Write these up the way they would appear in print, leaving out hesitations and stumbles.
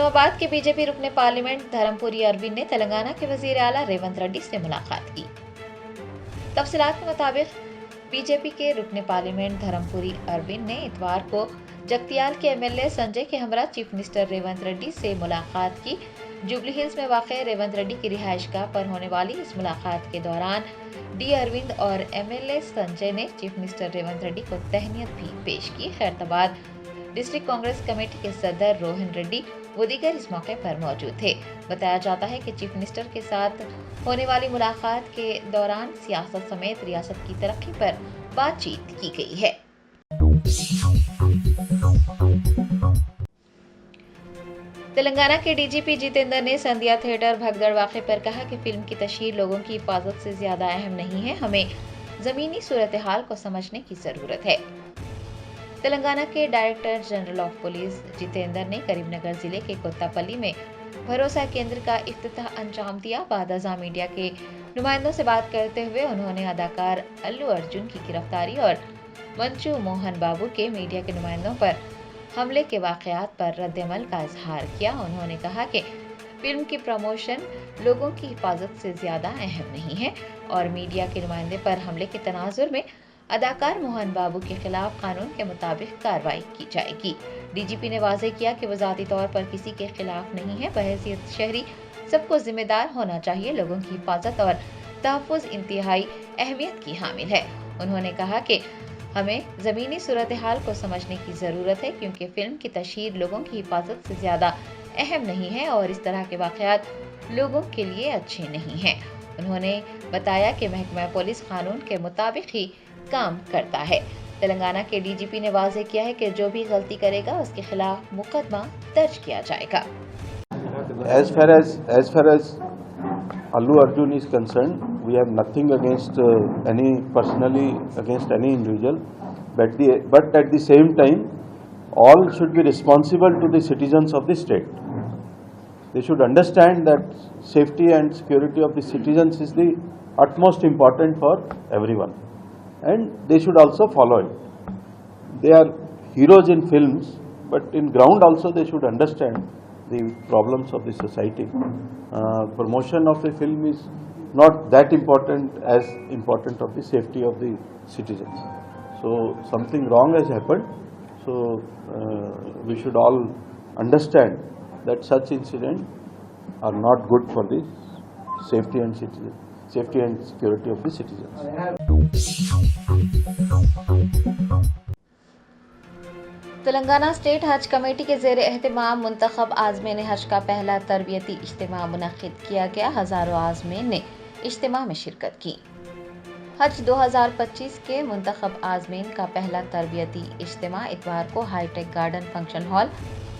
इस्लामाबाद के बीजेपी रुकने पार्लियामेंट धर्मपुरी अरविंद ने तेलंगाना के वजीर आला रेवंत रेड्डी से मुलाकात की। तफसीलात के मुताबिक बीजेपी के रुकने पार्लियामेंट धर्मपुरी अरविंद ने इतवार को जगतियाल के एमएलए संजय के हमरा चीफ मिनिस्टर रेवंत रेड्डी से मुलाकात की। जुबली हिल्स में वाक़ रेवंत रेड्डी की रिहाइशगाह पर होने वाली इस मुलाकात के दौरान डी अरविंद और एमएलए संजय ने चीफ मिनिस्टर रेवंत रेड्डी को तहनीत भी पेश की। खैरताबाद डिस्ट्रिक्ट कांग्रेस कमेटी के सदर रोहन रेड्डी वो दीगर इस मौके पर मौजूद थे। बताया जाता है कि चीफ मिनिस्टर के साथ होने वाली मुलाकात के दौरान सियासत समेत रियासत की तरक्की पर बातचीत की गई है। तेलंगाना के डीजीपी जितेंद्र ने संध्या थिएटर भगदड़ वाक़े पर कहा कि फिल्म की तशहीर लोगों की हिफाजत से ज्यादा अहम नहीं है, हमें जमीनी सूरत हाल को समझने की जरूरत है। तेलंगाना के director general of police Jitendra ने करीमनगर जिले के कोत्तापल्ली में भरोसा केंद्र का इफ्तिताह अंजाम दिया। बाद अज़ा मीडिया के नुमाइंदों से बात करते हुए उन्होंने अदाकार अल्लू अर्जुन की गिरफ्तारी और मंचू मोहन बाबू के मीडिया के नुमाइंदों पर हमले के वाक़यात पर रद्द-ए-अमल का इजहार किया। उन्होंने कहा कि फिल्म की प्रमोशन लोगों की हिफाजत से ज्यादा अहम नहीं है और मीडिया के नुमाइंदे पर हमले के तनाजुर में अदाकार मोहन बाबू के खिलाफ कानून के मुताबिक कार्रवाई की जाएगी। डीजीपी ने वाज़ेह किया कि वो ज़ाती तौर पर किसी के खिलाफ नहीं है, बहैसियत शहरी सबको जिम्मेदार होना चाहिए। लोगों की हिफाजत और तहफ़्फ़ुज़ इंतहाई अहमियत की हामिल है। उन्होंने कहा कि हमें ज़मीनी सूरत हाल को समझने की ज़रूरत है क्योंकि फिल्म की तशहीर लोगों की हिफाजत से ज़्यादा अहम नहीं है और इस तरह के वाक़यात लोगों के लिए अच्छे नहीं हैं। उन्होंने बताया कि महकमा पुलिस कानून के मुताबिक ही काम करता है। तेलंगाना के डीजीपी ने वाज़ेह किया है कि जो भी गलती करेगा उसके खिलाफ मुकदमा दर्ज किया जाएगा। As far as Allu Arjun is concerned, we have nothing against personally against any individual, but at the same time, all should be responsible to the citizens of the state. They should understand that safety and security of the citizens is the utmost important for everyone, and they should also follow it. They are heroes in films, but in ground also they should understand the problems of the society. Promotion of a film is not that important as important of the safety of the citizens. So something wrong has happened. So we should all understand that such incidents are not good for the safety and security of the citizens. Telangana state हज committee के ज़ेर एहतमाम मुंतखब आज़मीन हज का पहला तरबियती इज्तिमा मुनक्किद किया गया। हज़ारों आज़मीन ने इज्तिमा में शिरकत की। हज 2025 के मुंतखब आज़मीन का पहला तरबियती इज्तिमा इतवार को हाईटेक गार्डन फंक्शन हॉल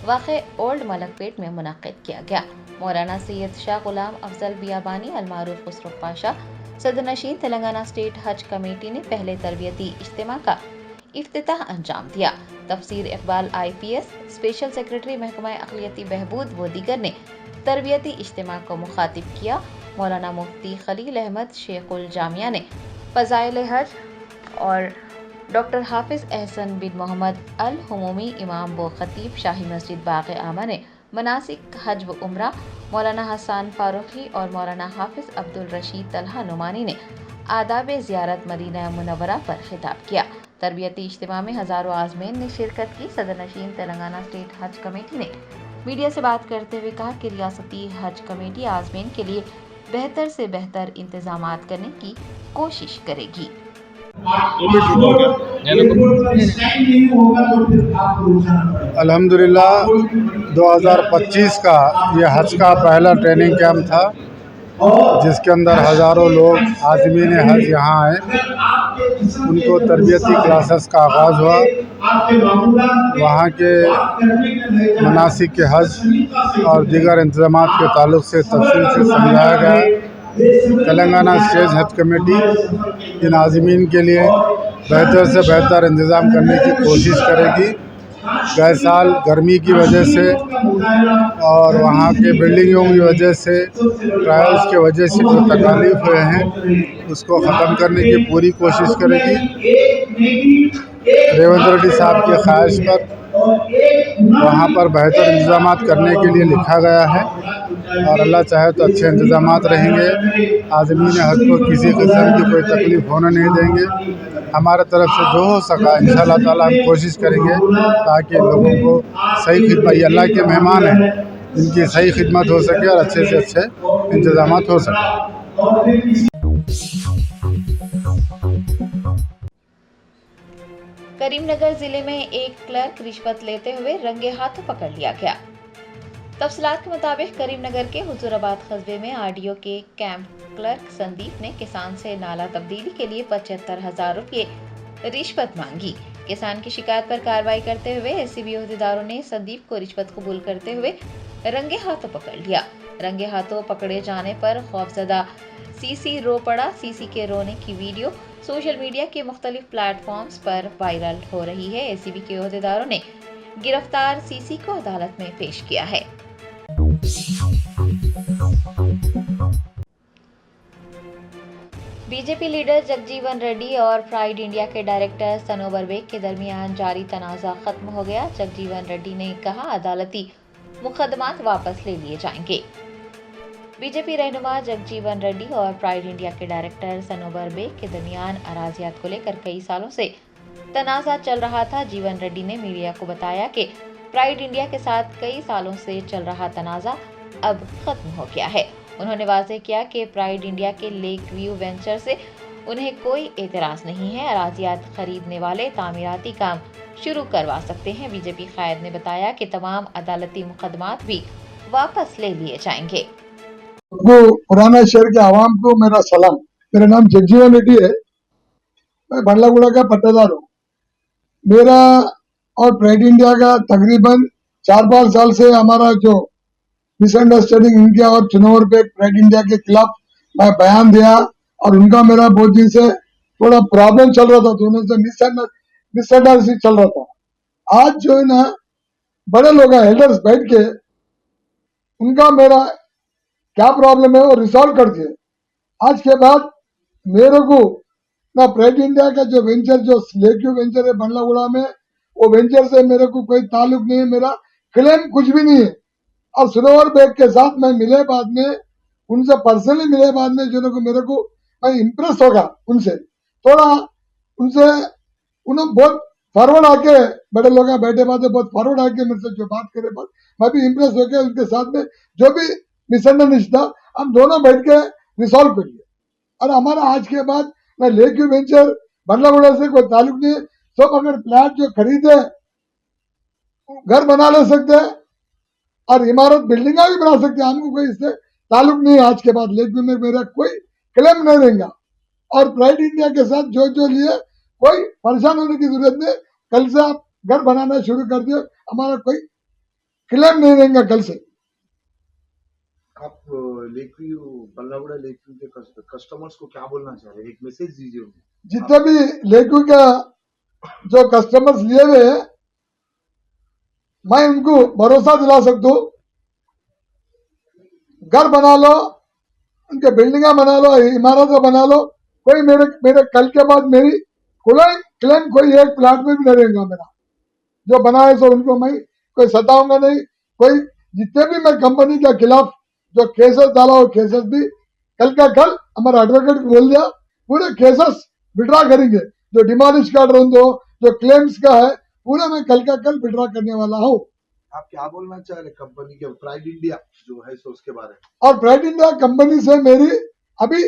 वाक़े ओल्ड मलकपेट में मुनक्किद किया गया। मौलाना सैयद शाह गुलाम अफजल बियाबानी अलमारूफ खुसरो पाशा सदरनशीन तेलंगाना स्टेट हज कमेटी ने पहले तरबियती इज्तिमा का इफ्तिताह अंजाम दिया। तफसीर इकबाल IPS स्पेशल सेक्रेटरी महकमा अक़लियती बहबूद व दीगर ने तरबियती इज्तिमा को मुखातिब किया। मौलाना मुफ्ती खलील अहमद शेखुल जामिया ने फ़ज़ाइल हज और डॉक्टर हाफिज़ एहसन बिन मोहम्मद अल हुमूमी इमाम व खतीब शाही मस्जिद बाग़ आमा ने मनासिक हज व उम्रा, मौलाना हसन फारूकी और मौलाना हाफिज़ अब्दुल रशीद तलहा नुमानी ने आदाब ज़ियारत मदीना मुनव्वरा पर खिताब किया। तरबियती इज्तिमा में हज़ारों आज़मीन ने शिरकत की। सदरनशीन तेलंगाना स्टेट हज कमेटी ने मीडिया से बात करते हुए कहा कि रियासती हज कमेटी आज़मीन के लिए बेहतर से बेहतर इंतजामात करने की कोशिश करेगी। अल्हम्दुलिल्लाह 2025 का ये हज का पहला ट्रेनिंग कैंप था जिसके अंदर हज़ारों लोग आज़मीन हज यहाँ आए। उनको तरबियती क्लासेस का आगाज़ हुआ। वहाँ के मनासिक के हज और दीगर इंतज़ामात के ताल्लुक़ से तफसील से समझाया गया। तेलंगाना स्टेट हज कमेटी इन आज़मीन के लिए बेहतर से बेहतर इंतज़ाम करने की कोशिश करेगी। गए साल गर्मी की वजह से और वहाँ के बिल्डिंगों की वजह से, ट्रायल्स की वजह से जो तकलीफ हुए हैं उसको ख़त्म करने की पूरी कोशिश करेगी। रेवंत रेड्डी साहब की ख्वाहिश पर वहाँ पर बेहतर इंतजाम करने के लिए लिखा गया है और अल्लाह चाहे तो अच्छे इंतजाम रहेंगे। आदमी ने हज को किसी किस्म की कोई तकलीफ़ होने नहीं देंगे। हमारे तरफ से जो हो सका इंशाअल्लाह ताला हम कोशिश करेंगे ताकि लोगों को सही खिदमत, ये अल्लाह के मेहमान हैं, इनकी सही खिदमत हो सके और अच्छे से अच्छे इंतजाम हो सके। करीमनगर जिले में एक क्लर्क रिश्वत लेते हुए रंगे हाथों पकड़ लिया गया। तफसीलात के मुताबिक करीमनगर के हुजूराबाद कस्बे में आरडीओ के कैंप क्लर्क संदीप ने किसान से नाला तब्दीली के लिए 75,000 रुपये रिश्वत मांगी। किसान की शिकायत पर कार्रवाई करते हुए एसीबी अहदेदारों ने संदीप को रिश्वत कबूल करते हुए रंगे हाथों पकड़ लिया। रंगे हाथों पकड़े जाने पर खौफजदा सीसी रो पड़ा। सीसी के रोने की वीडियो सोशल मीडिया के मुख्तलिफ प्लेटफॉर्म्स पर वायरल हो रही है। एसीबी के अहदेदारों ने गिरफ्तार सीसी को अदालत में पेश किया है। बीजेपी लीडर जगजीवन रेड्डी और प्राइड इंडिया के डायरेक्टर सनोवर बेग के दरमियान जारी तनाज़ा खत्म हो गया। जगजीवन रेड्डी ने कहा अदालती मुकदमात वापस ले लिए जाएंगे। बीजेपी रहनुमा जगजीवन रेड्डी और प्राइड इंडिया के डायरेक्टर सनोवर बेग के दरमियान अराजियात को लेकर कई सालों से तनाज़ा चल रहा था। जीवन रेड्डी ने मीडिया को बताया कि प्राइड इंडिया के साथ कई सालों से चल रहा तनाज़ा अब खत्म हो गया है। उन्होंने वाज़ेह किया कि प्राइड इंडिया के लेक व्यू वेंचर से उन्हें कोई एतराज़ नहीं है। अराजियात खरीदने वाले तामीराती काम शुरू करवा सकते हैं। बीजेपी कायद ने बताया कि तमाम अदालती मुकदमात भी वापस ले लिए जाएंगे। पुराना शहर के आवाम को मेरा सलाम। मेरा नाम जगजीवन रेड्डी है, मैं बंडलागुड़ा का पट्टेदार हूँ। मेरा और प्राइड इंडिया का तकरीबन 4-5 साल से हमारा जो मिसअंडरस्टैंडिंग इनके और चुनाव पे प्राइड इंडिया के खिलाफ मैं बयान दिया और उनका मेरा बहुत दिन से थोड़ा प्रॉब्लम चल रहा था, दोनों से मिसअंडरस्टैंडिंग चल रहा था। आज जो है ना बड़े लोग एल्डर्स बैठ के उनका मेरा क्या प्रॉब्लम है वो रिसॉल्व कर दिए। आज के बाद मेरे को ना प्राइड इंडिया का जो वेंचर जो लेक्यू वेंचर है बंडलागुड़ा में, वो वेंचर से मेरे को कोई ताल्लुक नहीं है, मेरा क्लेम कुछ भी नहीं है। और सनोवर बेग के साथ मैं मिले बाद में, उनसे पर्सनली मिले बाद में जो मेरे को मैं इम्प्रेस होगा उनसे थोड़ा, उनसे उन्होंने बहुत फॉरवर्ड आके बड़े लोग बैठे बातें बहुत फॉरवर्ड आके मेरे से जो बात करे बात मैं भी इम्प्रेस हो गया। उनके साथ में जो भी मिसअंडरस्टैंडिंग था हम दोनों बैठ के रिसॉल्व कर लिए। और हमारा आज के बाद न लेक्यू वेंचर बंडलागुड़ा से कोई ताल्लुक नहीं है। सब अगर प्लाट जो खरीदे घर बना ले सकते हैं और इमारत बिल्डिंगा भी बना सकते हैं, हमको कोई इससे ताल्लुक नहीं है। आज के बाद लेक्यू में मेरा कोई क्लेम नहीं रहेगा। और प्राइड इंडिया के साथ जो लिए कोई परेशान होने की जरूरत नहीं। कल से आप घर बनाना शुरू कर दिए, हमारा कोई क्लेम नहीं रहेगा कल से। आप लेकव्यू बंडलागुड़ा लेकव्यू के कस्टमर्स को क्या बोलना चाह रहे हैं? एक मैसेज दीजिए उन्हें। जितने भी लेकव्यू का जो कस्टमर्स लिए हुए हैं मैं उनको भरोसा दिला सकता हूँ, घर बना लो, उनके बिल्डिंगा बना लो, इमारतें बना लो, कोई मेरे कल के बाद मेरी क्लेम कोई एक प्लाट में भी नहीं रहेगा। मेरा जो बनाए सो उनको मैं कोई सताऊंगा नहीं। कोई जितने भी मैं कंपनी के खिलाफ जो केसेस डाला वो केसेस भी कल का कल हमारा एडवोकेट को बोल दिया, पूरे केसेस विड्रॉ करेंगे। जो डिमोलिश का जो क्लेम्स का है पूरा मैं कल का कल विड्रॉ करने वाला हूँ। आप क्या बोलना चाह रहे कंपनी के प्राइड इंडिया जो है सो उसके बारे में? और प्राइड इंडिया कंपनी से मेरी अभी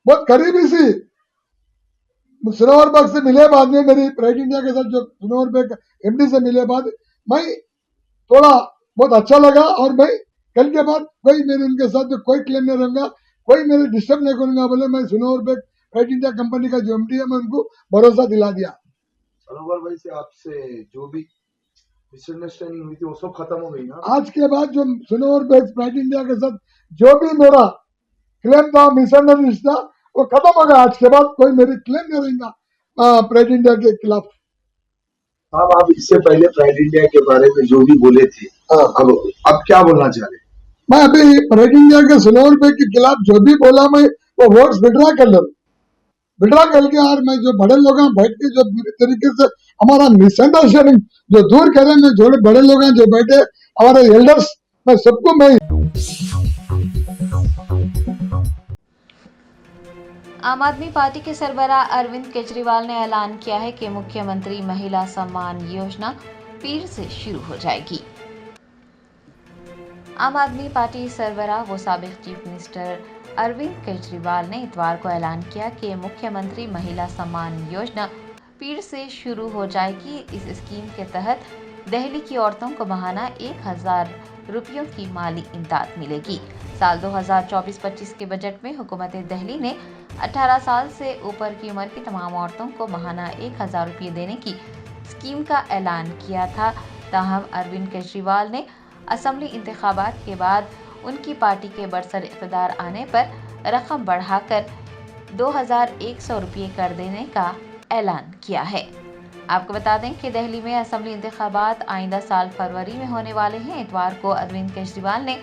बहुत करीबी सी सनोवर बेग से मिले बाद में, मेरी प्राइड इंडिया के साथ जो सनोवर बेग एमडी से मिले बाद मैं थोड़ा बहुत अच्छा लगा। और मैं कल के बाद कोई मेरे उनके साथ जो कोई क्लेम नहीं रहूंगा, कोई मेरे डिस्टर्ब नहीं करूंगा। बोले मैं सनोवर बेग प्राइड इंडिया कंपनी का जो एमडी है मैं उनको भरोसा दिला दिया। सनोवर भाई से आपसे जो भी मिसअंडरस्टैंडिंग हुई थी वो सब खत्म हो गई ना? आज के बाद जो सनोवर बेग प्राइड इंडिया के साथ जो भी मेरा क्लेम था मिसअंडरस्टैंडिंग था वो खत्म हो गया। आज के बाद कोई मेरी क्लेम नहीं रहेगा प्राइड इंडिया के खिलाफ। आप इससे पहले प्राइड इंडिया के बारे में जो भी बोले थे अब क्या बोलना चाह रहे? मैं अभी प्राइड इंडिया के सनोवर बेग के खिलाफ जो भी बोला मैं वो वोट्स विड्रॉ कर लूँ। बिठा करके और मैं जो बड़े लोग हैं बैठ के जो पूरी तरीके से हमारा मिसअंडरस्टैंडिंग जो दूर करें, मैं जो बड़े लोग हैं जो बैठे हमारे एल्डर्स, मैं सबको मैं आम आदमी पार्टी के सरबराह अरविंद केजरीवाल ने ऐलान किया है कि मुख्यमंत्री महिला सम्मान योजना फिर से शुरू हो जाएगी। आम आदमी पार्टी सरबराह व साबिक चीफ मिनिस्टर अरविंद केजरीवाल ने इतवार को ऐलान किया कि मुख्यमंत्री महिला सम्मान योजना फिर से शुरू हो जाएगी। इस स्कीम के तहत दिल्ली की औरतों को माहाना 1000 रुपयों की माली इमदाद मिलेगी। साल 2024-25 के बजट में हुकूमत दिल्ली ने 18 साल से ऊपर की उम्र की तमाम औरतों को माहाना 1000 रुपये देने की स्कीम का ऐलान किया था। ताहम अरविंद केजरीवाल ने असेंबली इंतखाबात के बाद उनकी पार्टी के बरसर इक़्तिदार आने पर रकम बढ़ाकर 2100 रुपये कर देने का ऐलान किया है। आपको बता दें कि दिल्ली में असेंबली इंतखाबात आइंदा साल फरवरी में होने वाले हैं। इतवार को अरविंद केजरीवाल ने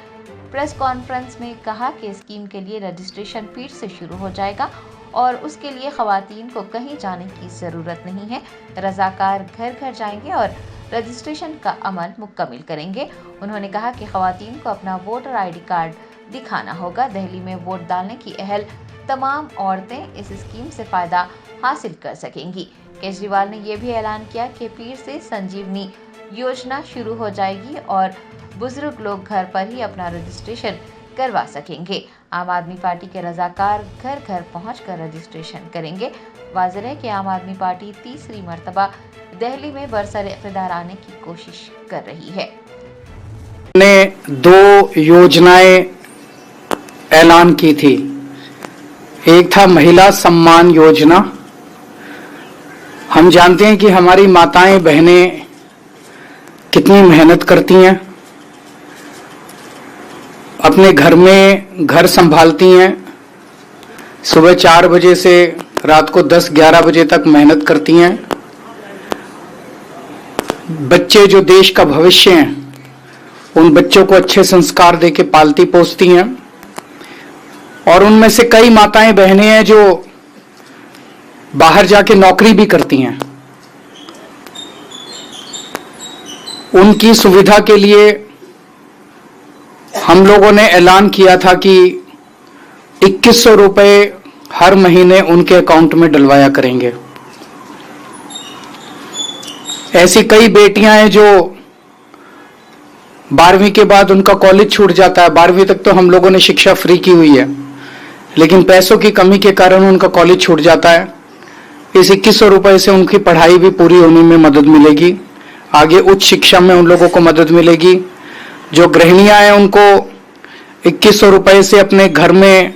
प्रेस कॉन्फ्रेंस में कहा कि स्कीम के लिए रजिस्ट्रेशन फिर से शुरू हो जाएगा और उसके लिए खवातीन को कहीं जाने की ज़रूरत नहीं है। रज़ाकार घर घर जाएंगे और रजिस्ट्रेशन का अमल मुकम्मल करेंगे। उन्होंने कहा कि खवातीन को अपना वोटर ID कार्ड दिखाना होगा। दिल्ली में वोट डालने की अहल तमाम औरतें इस स्कीम से फ़ायदा हासिल कर सकेंगी। केजरीवाल ने यह भी ऐलान किया कि फिर से संजीवनी योजना शुरू हो जाएगी और बुजुर्ग लोग घर पर ही अपना रजिस्ट्रेशन करवा सकेंगे। आम आदमी पार्टी के रज़ाकार घर घर पहुंचकर रजिस्ट्रेशन करेंगे। वाज़ेह है कि आम आदमी पार्टी तीसरी मर्तबा दिल्ली में बरसर इक़्तिदार आने की कोशिश कर रही है। ने 2 योजनाएं ऐलान की थी। एक था महिला सम्मान योजना। हम जानते हैं कि हमारी माताएं बहनें कितनी मेहनत करती हैं, अपने घर में घर संभालती हैं, सुबह 4 बजे से रात को 10-11 बजे तक मेहनत करती हैं। बच्चे जो देश का भविष्य हैं, उन बच्चों को अच्छे संस्कार देके पालती पोसती हैं। और उनमें से कई माताएं बहनें हैं जो बाहर जाके नौकरी भी करती हैं। उनकी सुविधा के लिए हम लोगों ने ऐलान किया था कि 2100 रुपये हर महीने उनके अकाउंट में डलवाया करेंगे। ऐसी कई बेटियां हैं जो 12वीं के बाद उनका कॉलेज छूट जाता है। 12वीं तक तो हम लोगों ने शिक्षा फ्री की हुई है, लेकिन पैसों की कमी के कारण उनका कॉलेज छूट जाता है। इस 2100 रुपये से उनकी पढ़ाई भी पूरी होने में मदद मिलेगी। आगे उच्च शिक्षा में उन लोगों को मदद मिलेगी। जो गृहिणियां हैं उनको 2100 रुपये से अपने घर में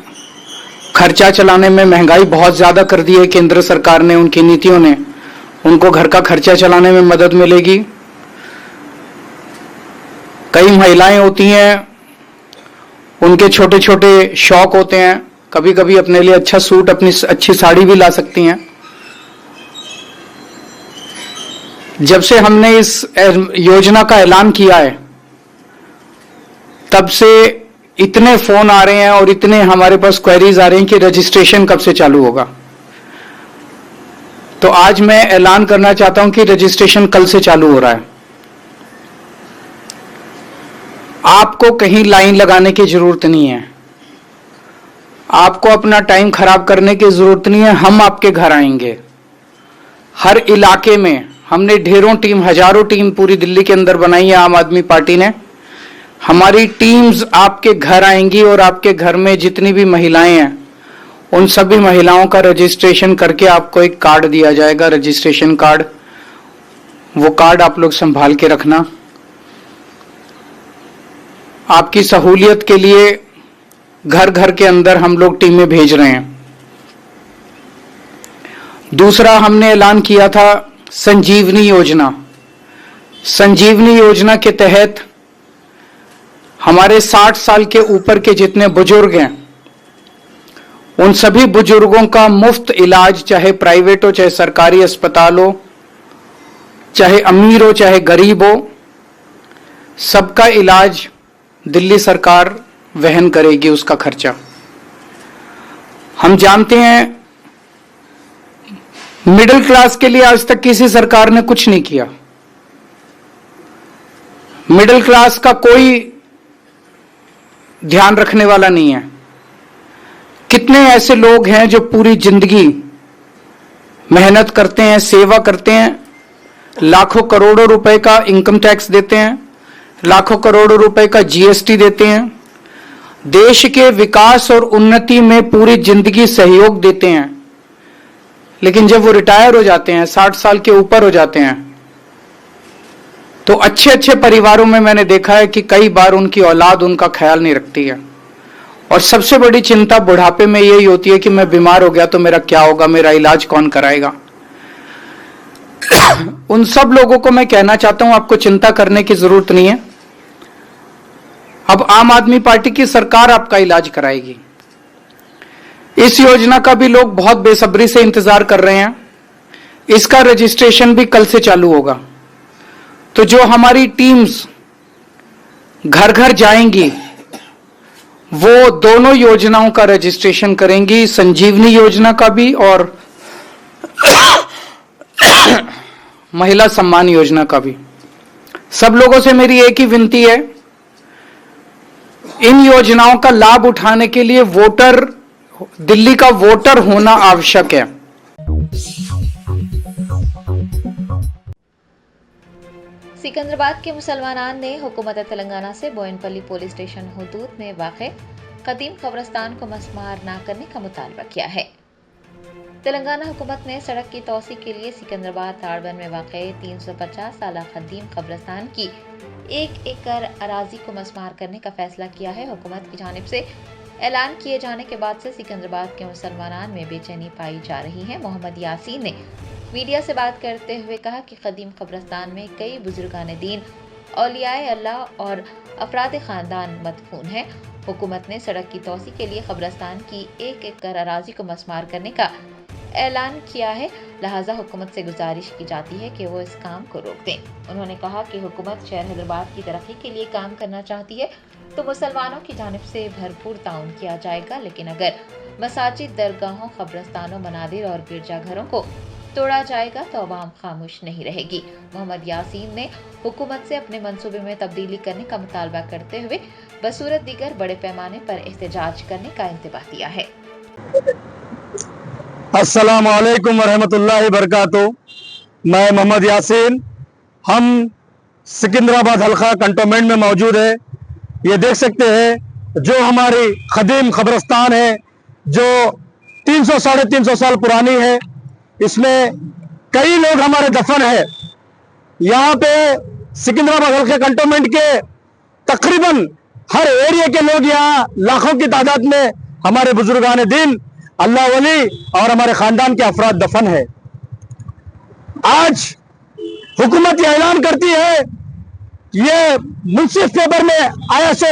खर्चा चलाने में, महंगाई बहुत ज्यादा कर दी है केंद्र सरकार ने, उनकी नीतियों ने, उनको घर का खर्चा चलाने में मदद मिलेगी। कई महिलाएं होती हैं, उनके छोटे छोटे शौक होते हैं, कभी कभी अपने लिए अच्छा सूट, अपनी अच्छी साड़ी भी ला सकती हैं। जब से हमने इस योजना का ऐलान किया है, तब से इतने फोन आ रहे हैं और इतने हमारे पास क्वेरीज आ रही हैं कि रजिस्ट्रेशन कब से चालू होगा। तो आज मैं ऐलान करना चाहता हूं कि रजिस्ट्रेशन कल से चालू हो रहा है। आपको कहीं लाइन लगाने की जरूरत नहीं है, आपको अपना टाइम खराब करने की जरूरत नहीं है। हम आपके घर आएंगे। हर इलाके में हमने ढेरों टीम, हजारों टीम पूरी दिल्ली के अंदर बनाई है आम आदमी पार्टी ने। हमारी टीम्स आपके घर आएंगी और आपके घर में जितनी भी महिलाएं हैं, उन सभी महिलाओं का रजिस्ट्रेशन करके आपको एक कार्ड दिया जाएगा, रजिस्ट्रेशन कार्ड। वो कार्ड आप लोग संभाल के रखना। आपकी सहूलियत के लिए घर घर के अंदर हम लोग टीमें भेज रहे हैं। दूसरा, हमने ऐलान किया था संजीवनी योजना। संजीवनी योजना के तहत हमारे 60 साल के ऊपर के जितने बुजुर्ग हैं, उन सभी बुजुर्गों का मुफ्त इलाज, चाहे प्राइवेट हो, चाहे सरकारी अस्पताल हो, चाहे अमीर हो, चाहे गरीब हो, सबका इलाज दिल्ली सरकार वहन करेगी, उसका खर्चा। हम जानते हैं मिडिल क्लास के लिए आज तक किसी सरकार ने कुछ नहीं किया। मिडिल क्लास का कोई ध्यान रखने वाला नहीं है। कितने ऐसे लोग हैं जो पूरी जिंदगी मेहनत करते हैं, सेवा करते हैं, लाखों करोड़ों रुपए का इनकम टैक्स देते हैं, लाखों करोड़ों रुपए का जीएसटी देते हैं, देश के विकास और उन्नति में पूरी जिंदगी सहयोग देते हैं, लेकिन जब वो रिटायर हो जाते हैं, 60 साल के ऊपर हो जाते हैं, तो अच्छे अच्छे परिवारों में मैंने देखा है कि कई बार उनकी औलाद उनका ख्याल नहीं रखती है। और सबसे बड़ी चिंता बुढ़ापे में यही होती है कि मैं बीमार हो गया तो मेरा क्या होगा, मेरा इलाज कौन कराएगा। उन सब लोगों को मैं कहना चाहता हूं, आपको चिंता करने की जरूरत नहीं है। अब आम आदमी पार्टी की सरकार आपका इलाज कराएगी। इस योजना का भी लोग बहुत बेसब्री से इंतजार कर रहे हैं। इसका रजिस्ट्रेशन भी कल से चालू होगा। तो जो हमारी टीम्स घर घर जाएंगी वो दोनों योजनाओं का रजिस्ट्रेशन करेंगी, संजीवनी योजना का भी और महिला सम्मान योजना का भी। सब लोगों से मेरी एक ही विनती है, इन योजनाओं का लाभ उठाने के लिए दिल्ली का वोटर होना आवश्यक है। सिकंदराबाद के मुसलमानान ने हुकूमत तेलंगाना से बोयनपल्ली पुलिस स्टेशन हुदूद में वाक़े कदीम कब्रिस्तान को मस्मार न करने का मुतालबा किया है। तेलंगाना हुकूमत ने सड़क की तोसी के लिए सिकंदराबाद ताड़बन में वाक़े 350 साल कदीम कब्रिस्तान की 1 एकड़ अराजी को मस्मार करने का फैसला किया है। हुकूमत की जानिब से ऐलान किए जाने के बाद से सिकंदराबाद के मुसलमानान में बेचैनी पाई जा रही है। मोहम्मद यासीन ने मीडिया से बात करते हुए कहा कि कदीम कब्रिस्तान में कई बुजुर्गान दीन, औलियाए अल्लाह और अफराद ख़ानदान मदफून हैं। हुकूमत ने सड़क की तोसी के लिए कब्रिस्तान की 1 एकड़ अराजी को मस्मार करने का ऐलान किया है, लिहाजा हुकूमत से गुजारिश की जाती है कि वो इस काम को रोक दें। उन्होंने कहा कि हुकूमत शहर हैदराबाद की तरक्की के लिए काम करना चाहती है तो मुसलमानों की जानिब से भरपूर ताउन किया जाएगा, लेकिन अगर मसाजिद, दरगाहों, कब्रिस्तानों, मनादिर और गिरजाघरों को तोड़ा जाएगा तो अवाम खामोश नहीं रहेगी। मोहम्मद यासीन ने हुकूमत से अपने मंसूबे में तब्दीली करने का मुतालबा करते हुए बसूरत दीगर बड़े पैमाने पर एहतजाज करने का इंतबाह दिया है। अस्सलाम वालेकुम वरहमतुल्लाहि बरकातुहू। मैं मोहम्मद यासीन, हम सिकंदराबाद हल्का कंटोनमेंट में मौजूद है। ये देख सकते हैं जो हमारी कदीम कब्रिस्तान है जो 300 साढ़े 300 साल पुरानी है, इसमें कई लोग हमारे दफन है। यहाँ पे सिकंदराबाद हल्के कंटोनमेंट के तकरीबन हर एरिया के लोग यहाँ लाखों की तादाद में हमारे बुजुर्गान दीन, अल्लाह वली और हमारे खानदान के अफराद दफन है। आज हुकूमत ये ऐलान करती है, ये मुंसिफ पेपर में आया सो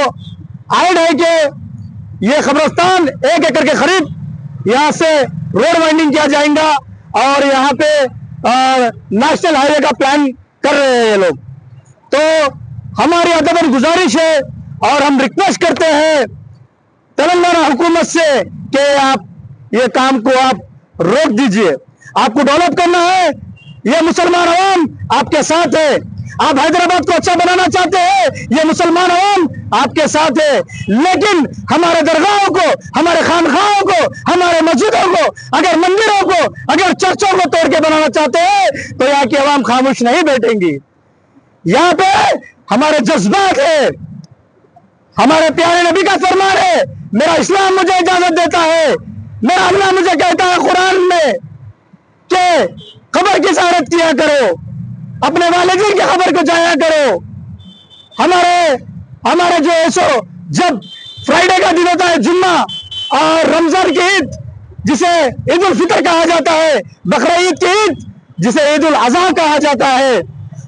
ऐड है कि ये कब्रिस्तान 1 एकड़ के करीब यहाँ से रोड वाइंडिंग किया जाएगा और यहाँ पे नेशनल हाईवे का प्लान कर रहे हैं ये लोग। तो हमारी अदबन गुजारिश है और हम रिक्वेस्ट करते हैं तेलंगाना हुकूमत से कि आप ये काम को आप रोक दीजिए। आपको डेवलप करना है, ये मुसलमान अवाम आपके साथ है। आप हैदराबाद को अच्छा बनाना चाहते हैं, ये मुसलमान अवाम आपके साथ है। लेकिन हमारे दरगाहों को, हमारे खानखाहों को, हमारे मस्जिदों को, अगर मंदिरों को, अगर चर्चों को तोड़ के बनाना चाहते हैं तो यहाँ की अवाम खामोश नहीं बैठेंगी। यहाँ पे हमारे जज्बात है, हमारे प्यारे नबी का फरमान है, मेरा इस्लाम मुझे इजाजत देता है, मेरा अल्लाह मुझे कहता है कुरान में कि कब्र की ज़ियारत किया करो, अपने वालिदैन की खबर को जाया करो। हमारे जो है सो जब फ्राइडे का दिन होता है जुम्मा और रमजान की ईद जिसे ईद उल फितर कहा जाता है, बकरा ईद की ईद जिसे ईद उल अज़हा कहा जाता है,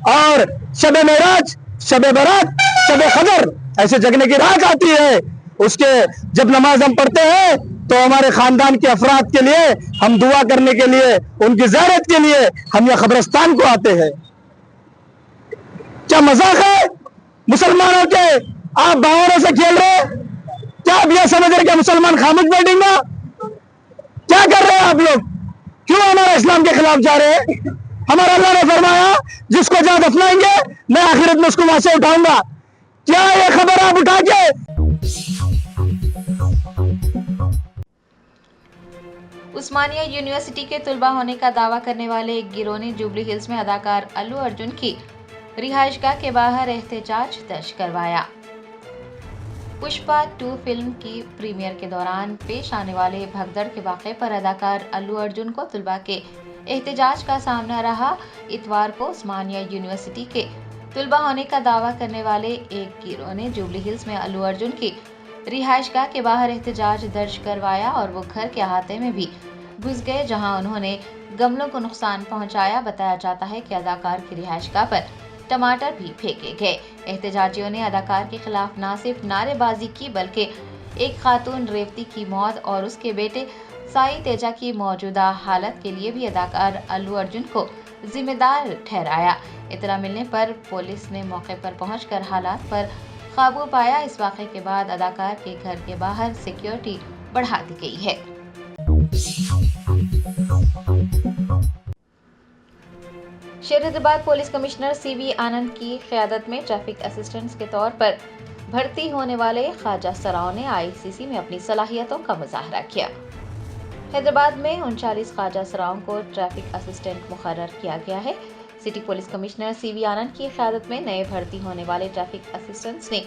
और शब मेराज, शब बरात, शब कदर ऐसे जगने की रात आती है, उसके जब नमाज हम पढ़ते हैं तो हमारे खानदान के अफराद के लिए हम दुआ करने के लिए, उनकी ज़ियारत के लिए हम यह कब्रिस्तान को आते हैं। क्या मजाक है मुसलमानों के? आप बावरों से खेल रहे, क्या आप यह समझ रहे कि मुसलमान खामोश बैठेंगे? क्या कर रहे हैं आप लोग? क्यों हमारा इस्लाम के खिलाफ जा रहे हैं। हमारा अल्लाह ने फरमाया जिसको जहां दफनाएंगे मैं आखिरत में उसको वहां से उठाऊंगा। क्या ये खबर आप उठा के उस्मानिया यूनिवर्सिटी के तुलबा होने का दावा करने वाले एक गिरोह ने जुबली हिल्स में अदाकार अल्लू अर्जुन की रिहाइशगाह के बाहर एहतजाज दर्ज करवाया। पुष्पा 2 फिल्म की प्रीमियर के दौरान पेश आने वाले भगदड़ के वाक़े पर अदाकार अल्लू अर्जुन को तुलबा के एहतजाज का सामना रहा। इतवार को उस्मानिया यूनिवर्सिटी के तुलबा होने का दावा करने वाले एक गिरोह ने जुबली हिल्स में अल्लू अर्जुन की रिहाइशगाह के बाहर एहतजाज दर्ज करवाया और वो घर के अहाते में भी घुस गए जहां उन्होंने गमलों को नुकसान पहुंचाया। बताया जाता है कि अदाकार की रिहाइशगाह पर टमाटर भी फेंके गए। एहतजाजियों ने अदाकार के खिलाफ न सिर्फ नारेबाजी की बल्कि एक खातून रेवती की मौत और उसके बेटे साई तेजा की मौजूदा हालत के लिए भी अदाकार अल्लू अर्जुन को जिम्मेदार ठहराया। इतला मिलने पर पुलिस ने मौके पर पहुंचकर हालात पर काबू पाया। इस वाक़े के बाद अदाकार के घर के बाहर सिक्योरिटी बढ़ा दी गई है। शहरीबाद पुलिस कमिश्नर सीवी आनंद की क़यादत में ट्रैफिक असिस्टेंट्स के तौर पर भर्ती होने वाले ख्वाजा सराव ने आईसीसी में अपनी सलाहियतों का मुजाहरा किया। हैदराबाद में 39 ख्वाजा सराव को ट्रैफिक असिस्टेंट मुकर्रर किया गया है। सिटी पुलिस कमिश्नर सीवी आनंद की क़यादत में नए भर्ती होने वाले ट्रैफिक असिस्टेंट्स ने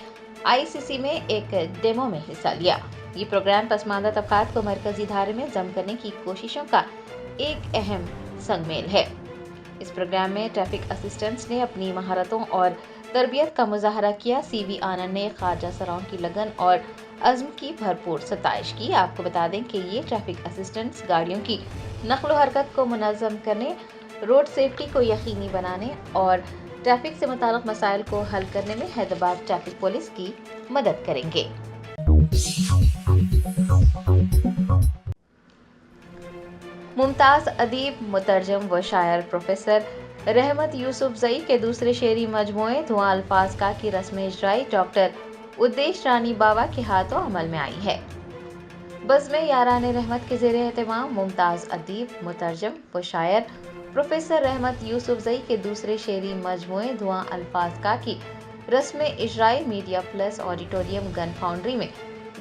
आईसीसी में एक डेमो में हिस्सा लिया। ये प्रोग्राम पसमानदा तबकात को मरकजी धारे में जम करने की कोशिशों का एक अहम संगमेल है। इस प्रोग्राम में ट्रैफिक असिस्टेंट्स ने अपनी महारतों और तरबियत का मुजाहरा किया। सीवी आनंद ने ख्वाजा सराव की लगन और अज़्म की भरपूर सताइश की। आपको बता दें कि ये ट्रैफिक असिस्टेंट्स गाड़ियों की नक़्ल हरकत को मुनज़्ज़म करने, रोड सेफ्टी को यकीनी बनाने और ट्रैफिक से मुताल्लिक़ मसाइल को हल करने में हैदराबाद ट्रैफिक पुलिस की मदद करेंगे। मुमताज़ अदीब, मुतरजम व शायर प्रोफेसर रहमत यूसुफजई के दूसरे शेरी मजमूए धुआं अल्फाज का की रस्म इजराई डॉक्टर उद्देश रानी बाबा के हाथों अमल में आई है। बज़्म याराने रहमत के ज़ेरे एहतमाम मुमताज़ अदीब, मुतरजम व शायर प्रोफेसर रहमत यूसुफजई के दूसरे शेरी मजमूए धुआं अल्फाज का की रस्म इजराई media plus auditorium gun foundry में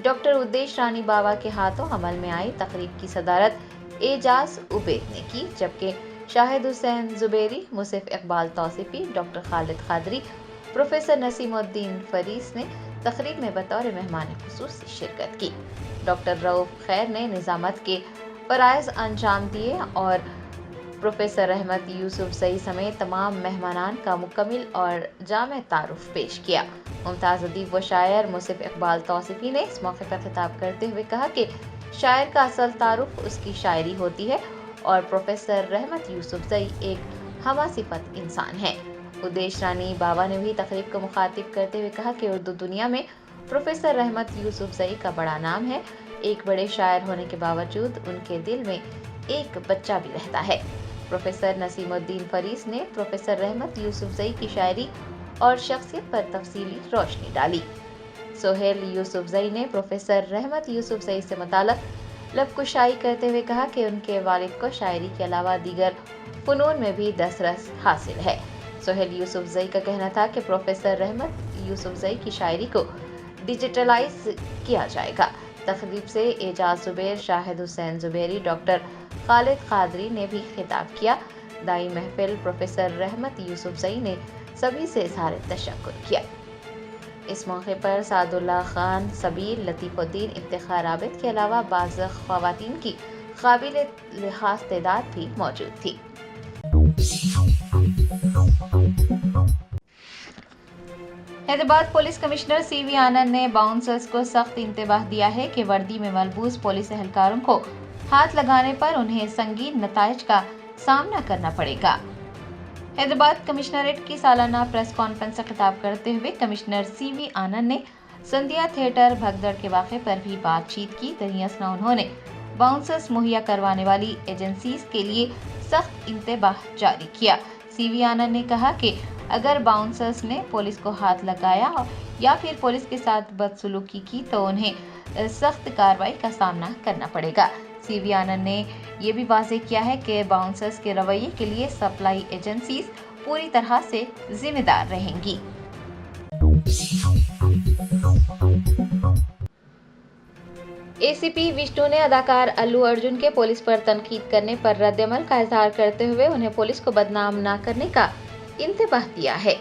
डॉक्टर उद्देश रानी बाबा के हाथों अमल में आई। तकरीब की सदारत एजाज उबैद ने की, जबकि शाहिद हुसैन जुबैरी, मुसिफ इकबाल तौसीफी, डॉक्टर खालिद खादरी, प्रोफेसर नसीमुद्दीन फरीस ने तकरीब में बतौर मेहमान खुसूसी शिरकत की। डॉक्टर रऊफ खैर ने निज़ामत के फ़राइज़ अंजाम दिए और प्रोफेसर रहमत यूसुफजई समेत तमाम मेहमानान का मुकम्मिल और जामे तारुफ पेश किया। मुमताज़ अदीब व शायर मुसिफ इकबाल तौसीफी ने इस मौके पर खिताब करते हुए कहा कि शायर का असल तारुफ उसकी शायरी होती है और प्रोफेसर रहमत यूसुफजई एक हमासिफत इंसान है। उद्देश रानी बाबा ने भी तकरीब को मुखातिब करते हुए कहा कि उर्दू दुनिया में प्रोफेसर रहमत यूसुफजई का बड़ा नाम है। एक बड़े शायर होने के बावजूद उनके दिल में एक बच्चा भी रहता है। प्रोफेसर नसीमुद्दीन फरीस ने प्रोफेसर रहमत यूसुफजई की शायरी और शख्सियत पर तफसीली रोशनी डाली। सोहेल यूसुफजई ने प्रोफेसर रहमत यूसुफजई से मुताल्लिक़ लबकुशाई करते हुए कहा कि उनके वालिद को शायरी के अलावा दीगर फ़नून में भी दस्तरस हासिल है। सोहेल यूसुफजई का कहना था कि प्रोफेसर रहमत यूसुफजई की शायरी को डिजिटलाइज किया जाएगा। तकरीब से एजाज जुबैर, शाहिद हुसैन जुबैरी, डॉक्टर खालिद खादरी ने भी खिताब किया। दाई महफिल प्रोफेसर रहमत यूसुफजई ने सभी से इज़हार तशक्कुर किया। इस मौके पर सादुल्ला खान, सबीर, लतीफ़ुद्दीन, इफ्तिखार आबिद के अलावा बाज़ ख़वातीन की काबिल लिहाज तादाद भी मौजूद थी। हैदराबाद पुलिस कमिश्नर सीवी आनंद ने बाउंसर्स को सख्त इंतबाह दिया है कि वर्दी में मलबूस पुलिस एहलकारों को हाथ लगाने पर उन्हें संगीन नताइज का सामना करना पड़ेगा। हैदराबाद कमिश्नरेट की सालाना प्रेस कॉन्फ्रेंस से खिताब करते हुए कमिश्नर सीवी आनंद ने संध्या थिएटर भगदड़ के वाक़े पर भी बातचीत की। दरअसल असना उन्होंने बाउंसर्स मुहैया करवाने वाली एजेंसीज के लिए सख्त इंतबाह जारी किया। सीवी आनंद ने कहा कि अगर बाउंसर्स ने पुलिस को हाथ लगाया या फिर पुलिस के साथ बदसलूकी की तो उन्हें सख्त कार्रवाई का सामना करना पड़ेगा। सीवी आनंद ने ये भी वाज़ेह किया है कि बाउंसर्स के रवैये के लिए सप्लाई एजेंसीज पूरी तरह से जिम्मेदार रहेंगी। एसीपी विष्णु ने अदाकार अल्लू अर्जुन के पुलिस पर तनकीद करने पर रद्दअमल का इजहार करते हुए उन्हें पुलिस को बदनाम न करने का इंतबाह दिया है।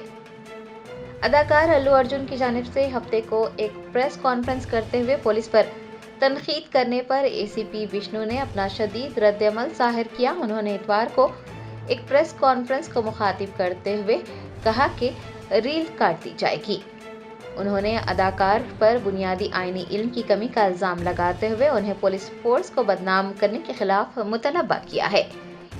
अदाकार अल्लू अर्जुन की जानिब से हफ्ते को एक प्रेस कॉन्फ्रेंस करते हुए पुलिस पर तनकीद करने पर एसीपी विष्णु ने अपना शदीद रद्दअमल जाहिर किया। उन्होंने इतवार को एक प्रेस कॉन्फ्रेंस को मुखातिब करते हुए कहा कि रील काट दी जाएगी। उन्होंने अदाकार पर बुनियादी आईनी इल्म की कमी का इल्जाम लगाते हुए उन्हें पुलिस फोर्स को बदनाम करने के खिलाफ मुतलबा किया है।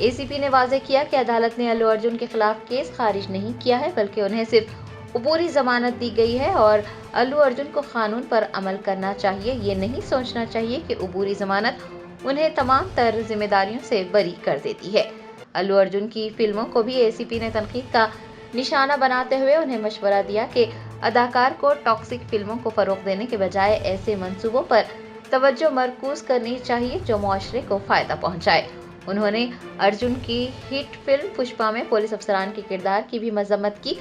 एसीपी ने वाज़ेह किया कि अदालत ने अल्लू अर्जुन के खिलाफ केस खारिज नहीं किया है, बल्कि उन्हें सिर्फ अबूरी जमानत दी गई है और अल्लू अर्जुन को कानून पर अमल करना चाहिए। ये नहीं सोचना चाहिए कि अबूरी जमानत उन्हें तमाम तर जिम्मेदारियों से बरी कर देती है। अल्लू अर्जुन की फिल्मों को भी एसीपी ने तनकीद का निशाना बनाते हुए उन्हें मशवरा दिया कि अदाकार को टॉक्सिक फिल्मों को फरोग देने के बजाय ऐसे मंसूबों पर तवज्जो मरकूज करनी चाहिए जो मुआशरे को फायदा पहुंचाए। उन्होंने अर्जुन की हिट फिल्म पुष्पा में पुलिस अफसरान के किरदार की भी मजम्मत की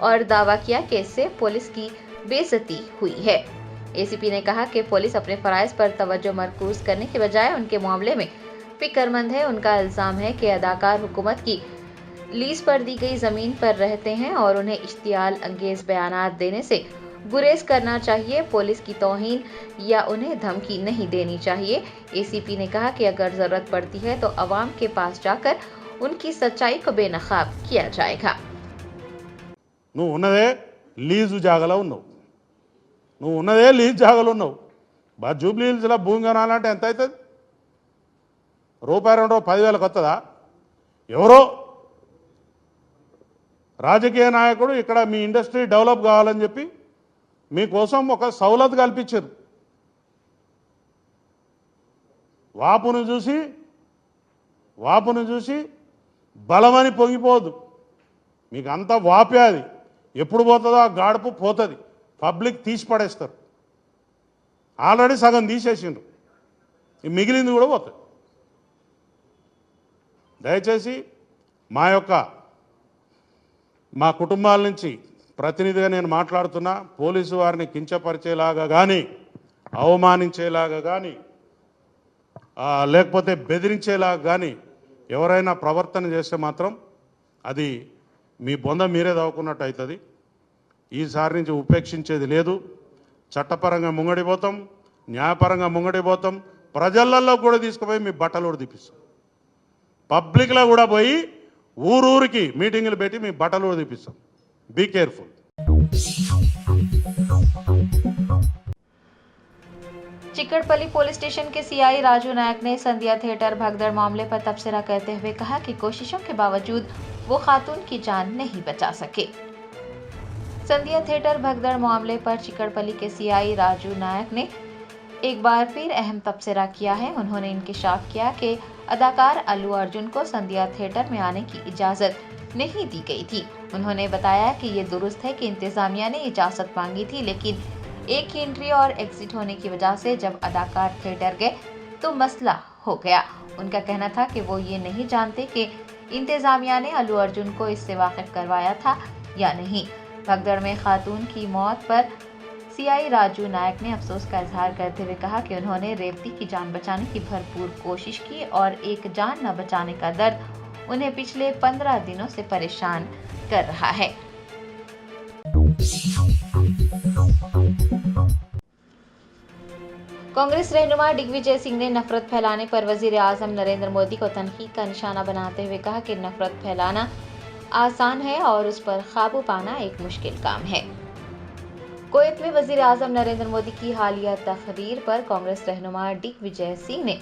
और दावा किया कि इससे पुलिस की बेइज्जती हुई है। एसीपी ने कहा कि पुलिस अपने फराइज पर तवज्जो मरकूज करने के बजाय उनके मामले में फिक्रमंद है। उनका इल्जाम है कि अदाकार हुकूमत की लीज पर दी गई जमीन पर रहते हैं और उन्हें इश्तियाल अंगेज बयानात देने से गुरेज करना चाहिए। पुलिस की तौहीन या उन्हें धमकी नहीं देनी चाहिए। एसीपी ने कहा कि अगर जरूरत पड़ती है तो अवाम के पास जाकर उनकी सच्चाई को बेनकाब किया जाएगा। నువ్వు ఉన్నదే లీజు జాగలో ఉన్నావు, నువ్వు ఉన్నదే లీజ్ జాగలో ఉన్నావు. జూబ్లీ హిల్స్లో భూమి కొనాలంటే ఎంత అవుతుంది? రూపాయి 2-10,000 వస్తుందా? ఎవరో రాజకీయ నాయకుడు ఇక్కడ మీ ఇండస్ట్రీ డెవలప్ కావాలని చెప్పి మీకోసం ఒక సౌలత్ కల్పించారు. వాపును చూసి బలమని పొంగిపోదు. మీకు అంత వాపే అది. ఎప్పుడు పోతుందో ఆ గాడుపు పోతుంది. పబ్లిక్ తీసి పడేస్తారు. ఆల్రెడీ సగం తీసేసిండ్రు, మిగిలింది కూడా పోతుంది. దయచేసి మా కుటుంబాల నుంచి ప్రతినిధిగా నేను మాట్లాడుతున్నా. పోలీసు వారిని కించపరిచేలాగా కానీ అవమానించేలాగా కానీ లేకపోతే బెదిరించేలాగా కానీ ఎవరైనా ప్రవర్తన చేస్తే మాత్రం అది మీ బొంద మీరే దవ్వుకున్నట్టు అవుతుంది. ఈసారి నుంచి ఉపేక్షించేది లేదు. చట్టపరంగా ముంగడిపోతాం, న్యాయపరంగా ముంగడిపోతాం. ప్రజలలో కూడా తీసుకుపోయి మీ బట్టలు కూడా తీపిస్తాం. పబ్లిక్లో కూడా పోయి ఊరూరికి మీటింగులు పెట్టి మీ బట్టలు కూడా తీపిస్తాం. Be careful. Chikkadpally police station के सीआई राजू नायक ने संध्या थिएटर भगदड़ मामले पर तबसरा करते हुए कहा कि कोशिशों के बावजूद वो खातून की जान नहीं बचा सके। संध्या थिएटर भगदड़ मामले पर चिकड़पल्ली के सीआई राजू नायक ने एक बार फिर अहम तबसरा किया है। उन्होंने इंकिशाफ किया कि अदाकार अल्लू अर्जुन को संध्या थिएटर में आने की इजाज़त नहीं दी गई थी। उन्होंने बताया कि ये दुरुस्त है कि इंतजामिया ने इजाज़त मांगी थी, लेकिन एक ही एंट्री और एग्जिट होने की वजह से जब अदाकार थिएटर गए तो मसला हो गया। उनका कहना था कि वो ये नहीं जानते कि इंतजामिया ने अल्लू अर्जुन को इससे वाकिफ करवाया था या नहीं। भगदड़ में खातून की मौत पर सीआई राजू नायक ने अफसोस का इजहार करते हुए कहा कि उन्होंने रेवती की जान बचाने की भरपूर कोशिश की और एक जान न बचाने का दर्द उन्हें पिछले 15 दिनों से परेशान कर रहा है। कांग्रेस रहनुमा दिग्विजय सिंह ने नफरत फैलाने पर वजीर आजम नरेंद्र मोदी को तनकीद का निशाना बनाते हुए कहा कि नफरत फैलाना आसान है और उस पर काबू पाना एक मुश्किल काम है। कुवैत में वजीर आजम नरेंद्र मोदी की हालिया तकरीर पर कांग्रेस रहनुमा दिग्विजय सिंह ने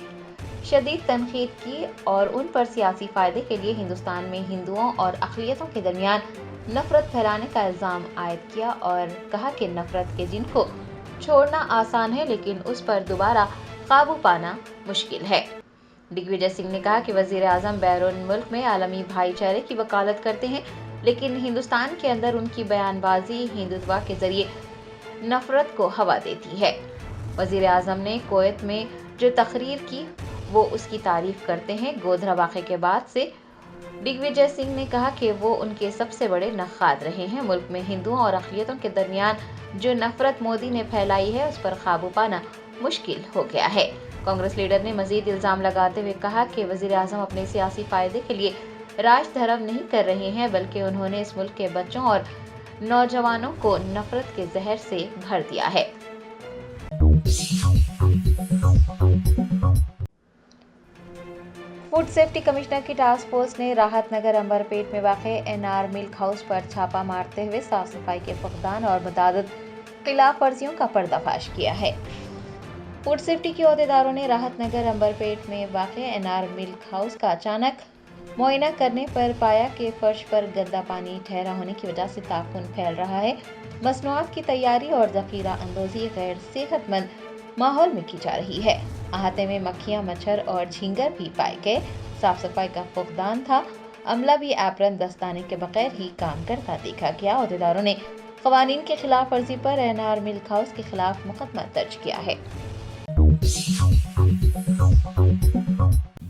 शदीद तनकीद की और उन पर सियासी फायदे के लिए हिंदुस्तान में हिंदुओं और अक़लियतों के दरमियान नफरत फैलाने का इल्ज़ाम आयद किया और कहा कि नफरत के जिन को छोड़ना आसान है, लेकिन उस पर दोबारा काबू पाना मुश्किल है। दिग्विजय सिंह ने कहा कि वजीर आजम बैरून मुल्क में आलमी भाईचारे की वकालत करते हैं, लेकिन हिंदुस्तान के अंदर उनकी बयानबाजी हिंदुत्व के जरिए नफरत को हवा देती है। वजीर आजम ने कुवैत में जो तकरीर की वो उसकी तारीफ करते हैं। गोधरा वाक़े के बाद से दिग्विजय सिंह ने कहा कि वो उनके सबसे बड़े नक़ाद रहे हैं। मुल्क में हिंदुओं और अक़लियतों के दरमियान जो नफरत मोदी ने फैलाई है, उस पर काबू पाना मुश्किल हो गया है। कांग्रेस लीडर ने मजीद इल्ज़ाम लगाते हुए कहा कि वज़ीर आज़म अपने सियासी फ़ायदे के लिए राज धर्म नहीं कर रहे हैं, बल्कि उन्होंने इस मुल्क के बच्चों और नौजवानों को नफरत के जहर से भर दिया है। फूड सेफ्टी कमिश्नर की टास्क फोर्स ने राहत नगर अंबरपेट में वाक़े एनआर मिल्क हाउस पर छापा मारते हुए साफ सफाई के फक़दान और मुतादिद खिलाफ वर्जियों का पर्दाफाश किया है। फूड सेफ्टी के अहदेदारों ने राहत नगर अंबरपेट में वाक़े एनआर मिल्क हाउस का अचानक मुआयना करने पर पाया कि फर्श पर गंदा पानी ठहरा होने की वजह से ताफून फैल रहा है। मसनूआत की तैयारी और ज़ख़ीरा अंदोज़ी गैर सेहतमंद माहौल में की जा रही है। अहाते में मक्खियां, मच्छर और झींगर भी पाए गए। साफ सफाई का फुकदान था। अमला भी एप्रन दस्ताने के बगैर ही काम करता देखा गया। अहदेदारों ने क़वानीन के खिलाफ वर्जी पर एनआर मिल्क हाउस के खिलाफ मुकदमा दर्ज किया है।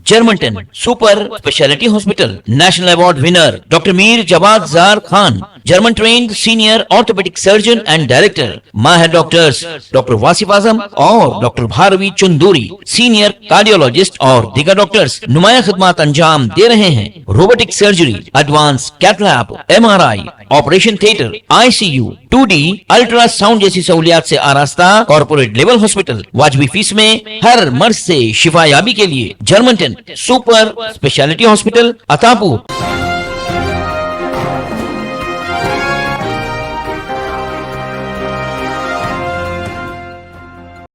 Germanten super speciality hospital national award winner doctor Mir Jawad Zar Khan, German trained senior orthopaedic surgeon and director, माहिर डॉक्टर्स डॉक्टर वासिफ आजम और doctor Bharavi Chanduri, senior cardiologist और दीगर डॉक्टर्स नुमाया खिदमत अंजाम दे रहे हैं। Robotic surgery, advance cath lab, MRI, operation theatre, ICU, 2D ultrasound जैसी सहूलियात से आरास्ता कॉर्पोरेट लेवल हॉस्पिटल। वाजबी फीस में हर मर्ज से शिफायाबी के लिए Germanton super speciality hospital, Attapur.